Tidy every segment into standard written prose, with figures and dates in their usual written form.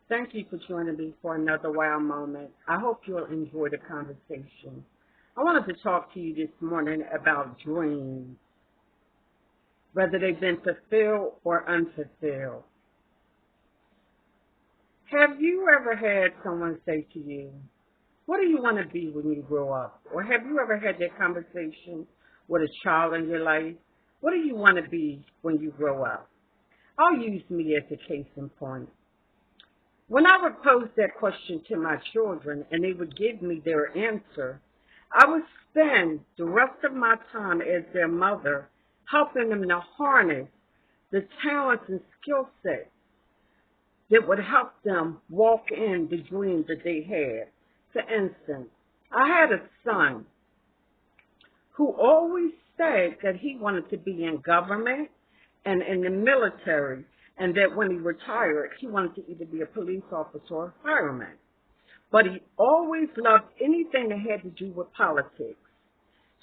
Thank you for joining me for another wow moment. I hope you'll enjoy the conversation. I wanted to talk to you this morning about dreams, whether they've been fulfilled or unfulfilled. Have you ever had someone say to you, what do you want to be when you grow up? Or have you ever had that conversation with a child in your life? What do you want to be when you grow up? I'll use me as a case in point. When I would pose that question to my children and they would give me their answer, I would spend the rest of my time as their mother helping them to harness the talents and skill sets that would help them walk in the dreams that they had. For instance, I had a son who always said that he wanted to be in government and in the military, and that when he retired, he wanted to either be a police officer or a fireman. But he always loved anything that had to do with politics.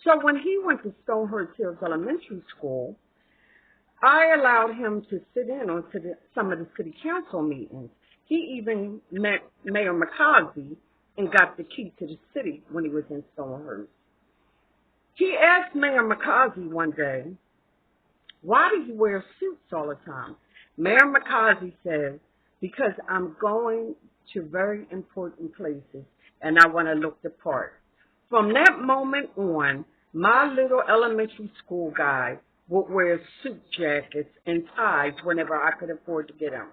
So when he went to Stonehurst Hills Elementary School, I allowed him to sit in on some of the city council meetings. He even met Mayor McCarthy and got the key to the city when he was in Stonehurst. He asked Mayor McCarthy one day, why do you wear suits all the time? Mayor McCarthy says, because I'm going to very important places and I want to look the part. From that moment on, my little elementary school guy would wear suit jackets and ties whenever I could afford to get them.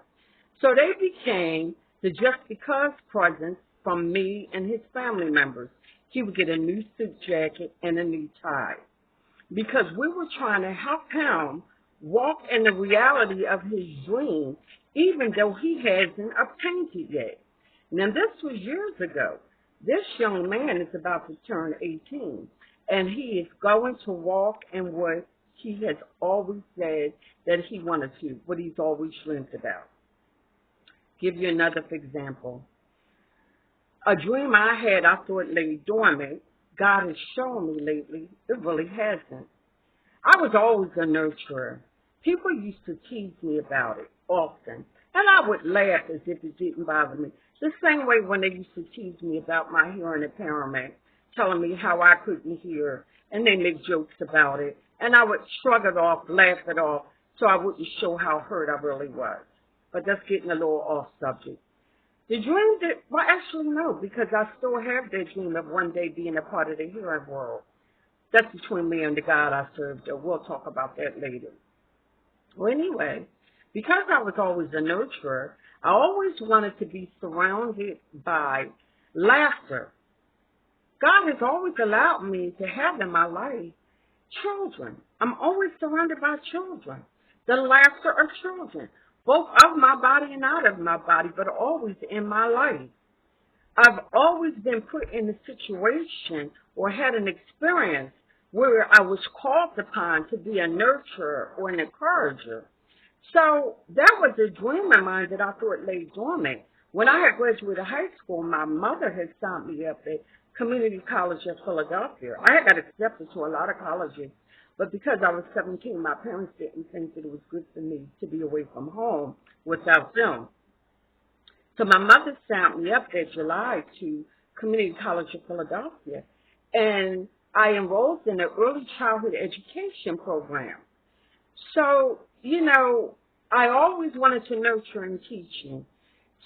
So they became the just because presents from me and his family members. He would get a new suit jacket and a new tie because we were trying to help him walk in the reality of his dream, even though he hasn't obtained it yet. Now, this was years ago. This young man is about to turn 18, and he is going to walk in what he has always said that he wanted to, what he's always dreamed about. Give you another example. A dream I had I thought lay dormant, God has shown me lately, it really hasn't. I was always a nurturer. People used to tease me about it often, and I would laugh as if it didn't bother me. The same way when they used to tease me about my hearing impairment, telling me how I couldn't hear, and they make jokes about it, and I would shrug it off, laugh it off, so I wouldn't show how hurt I really was. But that's getting a little off subject. The dream that, well, actually no, because I still have that dream of one day being a part of the hearing world. That's between me and the God I serve, though. We'll talk about that later. Well, anyway, because I was always a nurturer, I always wanted to be surrounded by laughter. God has always allowed me to have in my life children. I'm always surrounded by children. The laughter of children, both of my body and out of my body, but always in my life. I've always been put in a situation or had an experience where I was called upon to be a nurturer or an encourager. So that was a dream of mine that I thought lay dormant. When I had graduated high school, my mother had signed me up at Community College of Philadelphia. I had got accepted to a lot of colleges, but because I was 17, my parents didn't think that it was good for me to be away from home without them. So my mother signed me up that July to Community College of Philadelphia, and I enrolled in the early childhood education program. So, I always wanted to nurture and teaching.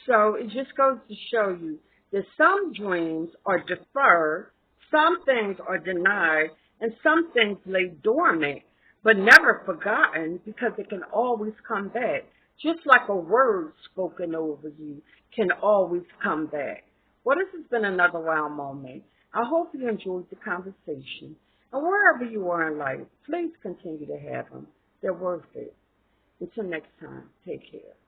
So it just goes to show you that some dreams are deferred, some things are denied, and some things lay dormant, but never forgotten because it can always come back. Just like a word spoken over you can always come back. Well, this has been another wow moment. I hope you enjoyed the conversation. And wherever you are in life, please continue to have them. They're worth it. Until next time, take care.